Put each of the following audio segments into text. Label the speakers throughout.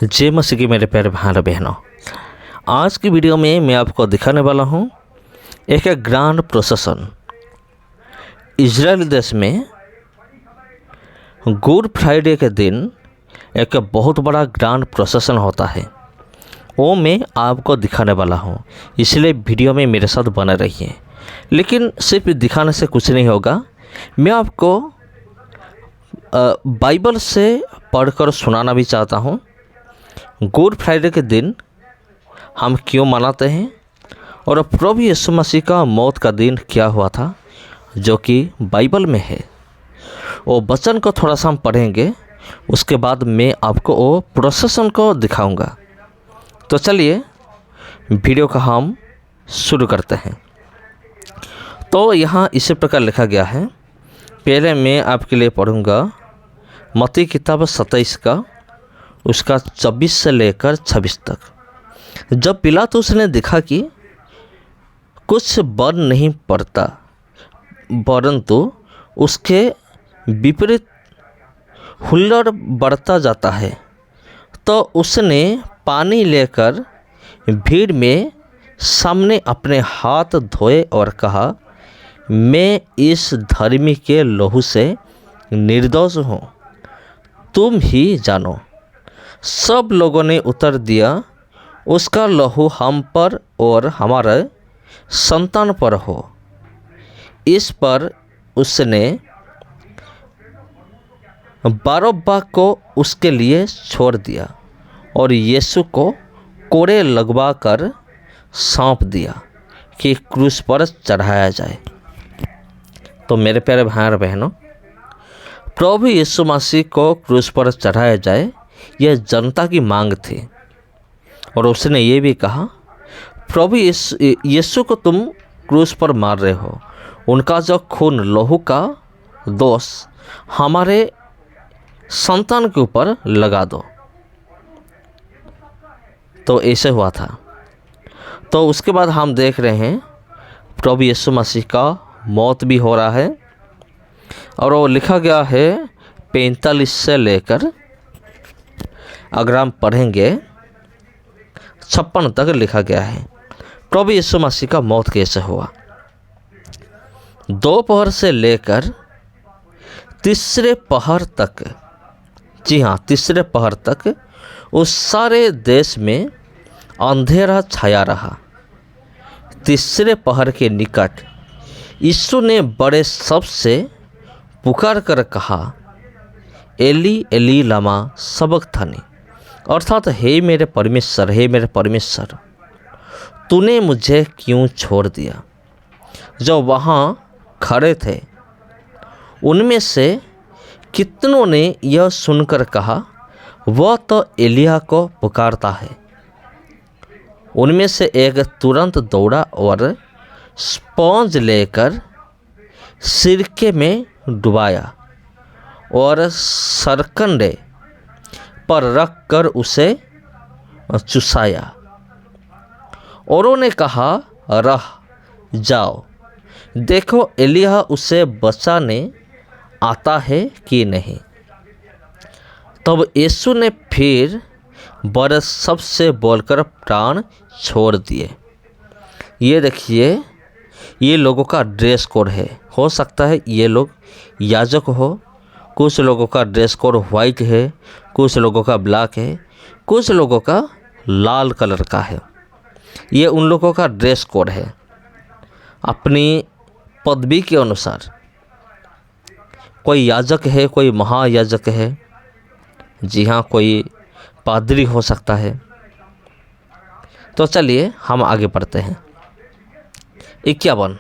Speaker 1: जय मसीह की मेरे प्यारे भाई और बहनों, आज की वीडियो में मैं आपको दिखाने वाला हूँ एक ग्रैंड प्रोसेसन। इजराइल देश में गुड फ्राइडे के दिन एक बहुत बड़ा ग्रैंड प्रोसेसन होता है। वो मैं आपको दिखाने वाला हूँ, इसलिए वीडियो में मेरे साथ बने रहिए। लेकिन सिर्फ दिखाने से कुछ नहीं होगा, मैं आपको बाइबल से पढ़कर सुनाना भी चाहता हूँ। गुड फ्राइडे के दिन हम क्यों मनाते हैं और प्रभु यीशु मसीह का मौत का दिन क्या हुआ था, जो कि बाइबल में है। वो वचन को थोड़ा सा हम पढ़ेंगे, उसके बाद मैं आपको वो प्रोसेसन को दिखाऊंगा। तो चलिए वीडियो का हम शुरू करते हैं। तो यहाँ इसी प्रकार लिखा गया है। पहले मैं आपके लिए पढ़ूंगा मत्ती किताब 27 का उसका 24 से लेकर 26 तक। जब पिलातुस ने देखा कि कुछ बन नहीं पड़ता परंतु उसके विपरीत हुल्लड़ बढ़ता जाता है, तो उसने पानी लेकर भीड़ में सामने अपने हाथ धोए और कहा, मैं इस धर्मी के लहू से निर्दोष हूँ, तुम ही जानो। सब लोगों ने उत्तर दिया, उसका लहू हम पर और हमारे संतान पर हो। इस पर उसने बरअब्बा को उसके लिए छोड़ दिया और यीशु को कोड़े लगवा कर सौंप दिया कि क्रूस पर चढ़ाया जाए। तो मेरे प्यारे भाई और बहनों, प्रभु यीशु मसीह को क्रूस पर चढ़ाया जाए, यह जनता की मांग थी। और उसने ये भी कहा, प्रभु यीशु को तुम क्रूस पर मार रहे हो, उनका जो खून लहू का दोष हमारे संतान के ऊपर लगा दो। तो ऐसे हुआ था। तो उसके बाद हम देख रहे हैं प्रभु यीशु मसीह का मौत भी हो रहा है, और वो लिखा गया है 45 से लेकर, अगर हम पढ़ेंगे 56 तक लिखा गया है प्रभु यीशु मसीह का मौत कैसे हुआ। दोपहर से लेकर तीसरे पहर तक, जी हाँ तीसरे पहर तक उस सारे देश में अंधेरा छाया रहा। तीसरे पहर के निकट यीशु ने बड़े शब्द से पुकार कर कहा, एली एली लमा सबक्थनी, अर्थात हे मेरे परमेश्वर, हे मेरे परमेश्वर, तूने मुझे क्यों छोड़ दिया। जो वहाँ खड़े थे उनमें से कितनों ने यह सुनकर कहा, वह तो एलिया को पुकारता है। उनमें से एक तुरंत दौड़ा और स्पंज लेकर सिरके में डुबाया और सरकंडे पर रख कर उसे चुसाया। और उन्होंने कहा, रह जाओ, देखो एलिया उसे बचाने आता है कि नहीं। तब यीशु ने फिर बड़े शब्द से बोलकर प्राण छोड़ दिए। ये देखिए, ये लोगों का ड्रेस कोड है। हो सकता है ये लोग याजक हो, कुछ लोगों का ड्रेस कोड वाइट है, कुछ लोगों का ब्लैक है, कुछ लोगों का लाल कलर का है। ये उन लोगों का ड्रेस कोड है अपनी पदवी के अनुसार। कोई याजक है, कोई महायाजक है, जी हाँ कोई पादरी हो सकता है। तो चलिए हम आगे बढ़ते हैं। 51,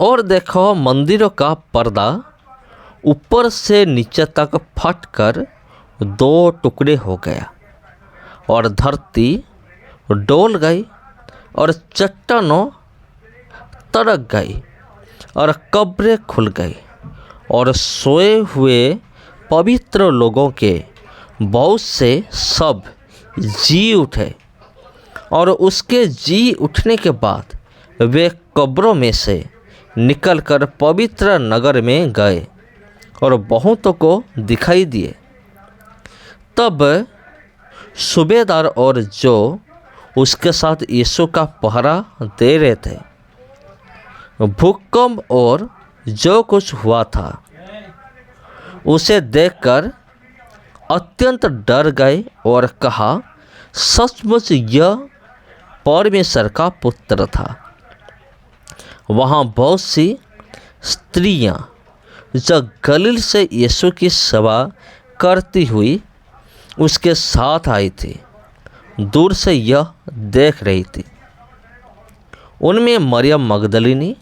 Speaker 1: और देखो मंदिरों का पर्दा ऊपर से नीचे तक फटकर 2 टुकड़े हो गया और धरती डोल गई और चट्टानों तड़क गई और कब्रें खुल गई और सोए हुए पवित्र लोगों के बहुत से सब जी उठे। और उसके जी उठने के बाद वे कब्रों में से निकलकर पवित्र नगर में गए और बहुतों को दिखाई दिए। तब सूबेदार और जो उसके साथ यीशु का पहरा दे रहे थे भूकंप और जो कुछ हुआ था उसे देखकर अत्यंत डर गए और कहा, सचमुच यह परमेश्वर का पुत्र था। वहाँ बहुत सी स्त्रियां जो गलील से यीशु की सेवा करती हुई उसके साथ आई थी, दूर से यह देख रही थी। उनमें मरियम मगदलिनी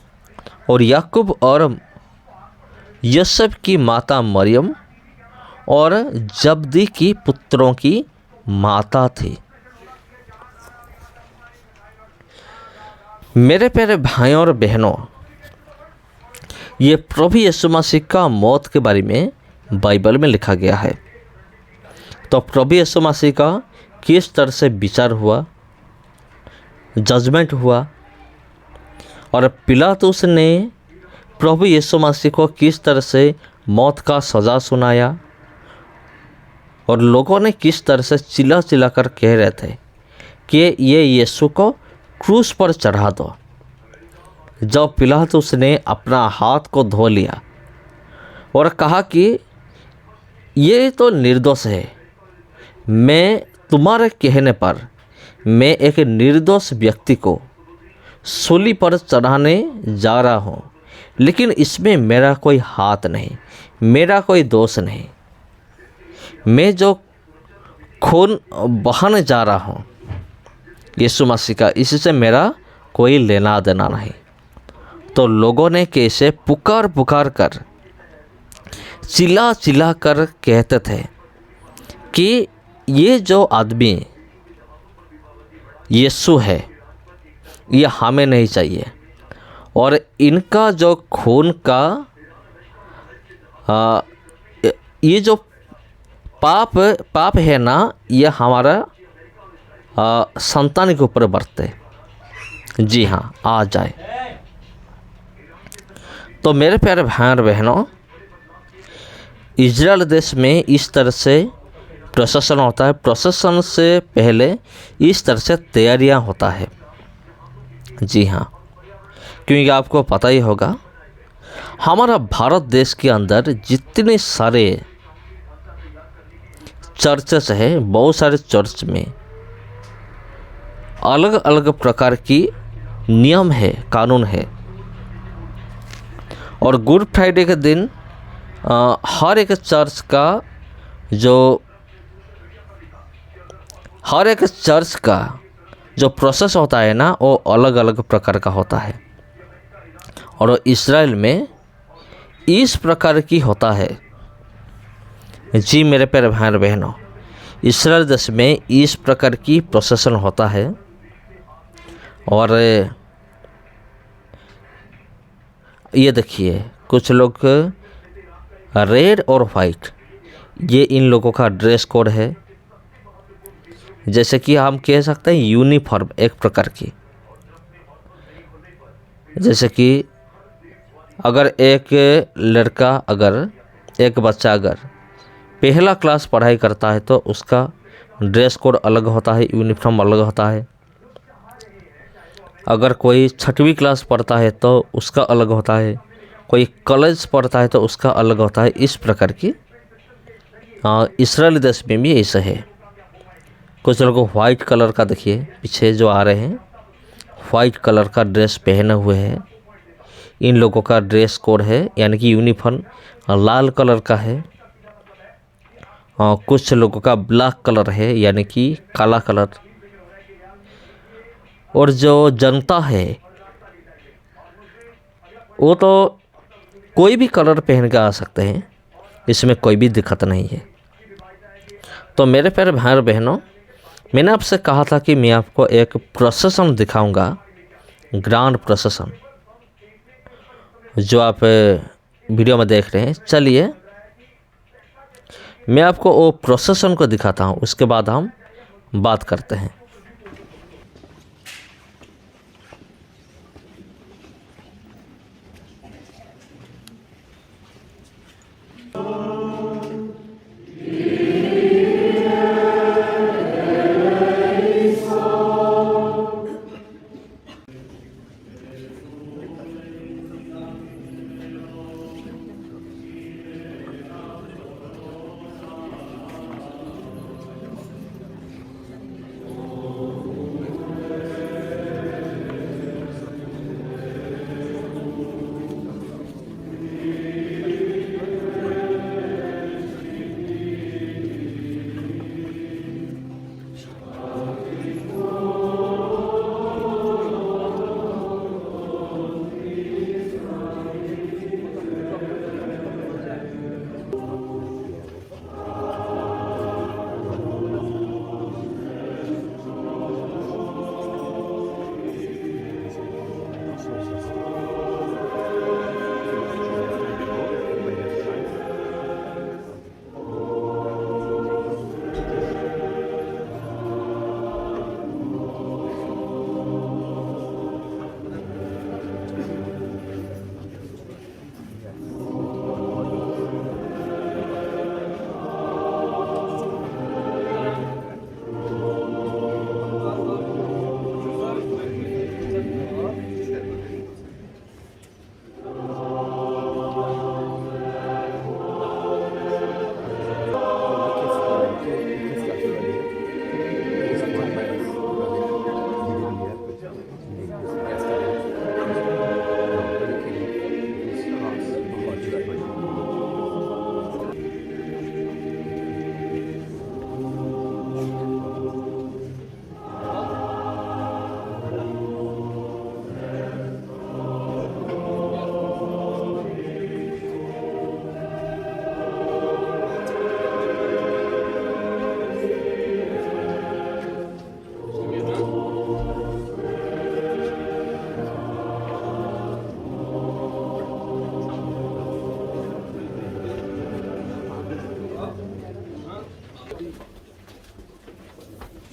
Speaker 1: और याकूब और यूसुफ की माता मरियम और जब्दी की पुत्रों की माता थी। मेरे प्यारे भाइयों और बहनों, ये प्रभु यीशु मसीह का मौत के बारे में बाइबल में लिखा गया है। तो प्रभु यीशु मसीह का किस तरह से विचार हुआ, जजमेंट हुआ और पिलातुस ने प्रभु यीशु मसीह को किस तरह से मौत का सज़ा सुनाया और लोगों ने किस तरह से चिल्ला चिल्ला कर कह रहे थे कि ये यीशु को क्रूस पर चढ़ा दो। जब पिलातुस ने अपना हाथ को धो लिया और कहा कि ये तो निर्दोष है, मैं तुम्हारे कहने पर मैं एक निर्दोष व्यक्ति को सूली पर चढ़ाने जा रहा हूँ, लेकिन इसमें मेरा कोई हाथ नहीं, मेरा कोई दोष नहीं। मैं जो खून बहाने जा रहा हूँ यीशु मसीह का, इससे मेरा कोई लेना देना नहीं। तो लोगों ने कैसे पुकार पुकार कर चिल्ला चिल्ला कर कहते थे कि ये जो आदमी यीशु है ये हमें नहीं चाहिए और इनका जो खून का ये जो पाप है ना, ये हमारा संतान के ऊपर बरते। जी हाँ, आ जाए। तो मेरे प्यारे भाई और बहनों, इजराइल देश में इस तरह से प्रोसेसन होता है। प्रोसेसन से पहले इस तरह से तैयारियां होता है। जी हाँ, क्योंकि आपको पता ही होगा हमारा भारत देश के अंदर जितने सारे चर्चेस है, बहुत सारे चर्च में अलग अलग प्रकार की नियम है, कानून है। और गुड फ्राइडे के दिन हर एक चर्च का जो प्रोसेस होता है ना, वो अलग अलग प्रकार का होता है। और इस्राएल में इस प्रकार की होता है। जी मेरे प्यारे भाई और बहनों, इस्राएल देश में इस प्रकार की प्रोसेसन होता है। और ये देखिए, कुछ लोग रेड और वाइट, ये इन लोगों का ड्रेस कोड है। जैसे कि हम कह सकते हैं यूनिफॉर्म एक प्रकार की। जैसे कि अगर एक लड़का, अगर एक बच्चा अगर पहला क्लास पढ़ाई करता है तो उसका ड्रेस कोड अलग होता है, यूनिफॉर्म अलग होता है। अगर कोई 6वीं क्लास पढ़ता है तो उसका अलग होता है, कोई कॉलेज पढ़ता है तो उसका अलग होता है। इस प्रकार की इस्राएल देश में भी ऐसा है। कुछ लोगों को वाइट कलर का, देखिए पीछे जो आ रहे हैं, वाइट कलर का ड्रेस पहने हुए हैं। इन लोगों का ड्रेस कोड है, यानी कि यूनिफॉर्म लाल कलर का है। कुछ लोगों का ब्लैक कलर है, यानी कि काला कलर। और जो जनता है वो तो कोई भी कलर पहन के आ सकते हैं, इसमें कोई भी दिक्कत नहीं है। तो मेरे प्यारे भाई और बहनों, मैंने आपसे कहा था कि मैं आपको एक प्रोसेसन दिखाऊंगा, ग्रैंड प्रोसेसन, जो आप वीडियो में देख रहे हैं। चलिए मैं आपको वो प्रोसेसन को दिखाता हूँ, उसके बाद हम बात करते हैं।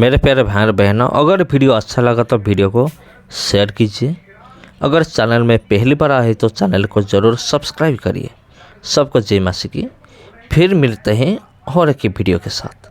Speaker 1: मेरे प्यारे भाई और बहनों, अगर वीडियो अच्छा लगा तो वीडियो को शेयर कीजिए। अगर चैनल में पहली बार आए तो चैनल को ज़रूर सब्सक्राइब करिए। सबको जय मां की। फिर मिलते हैं और एक वीडियो के साथ।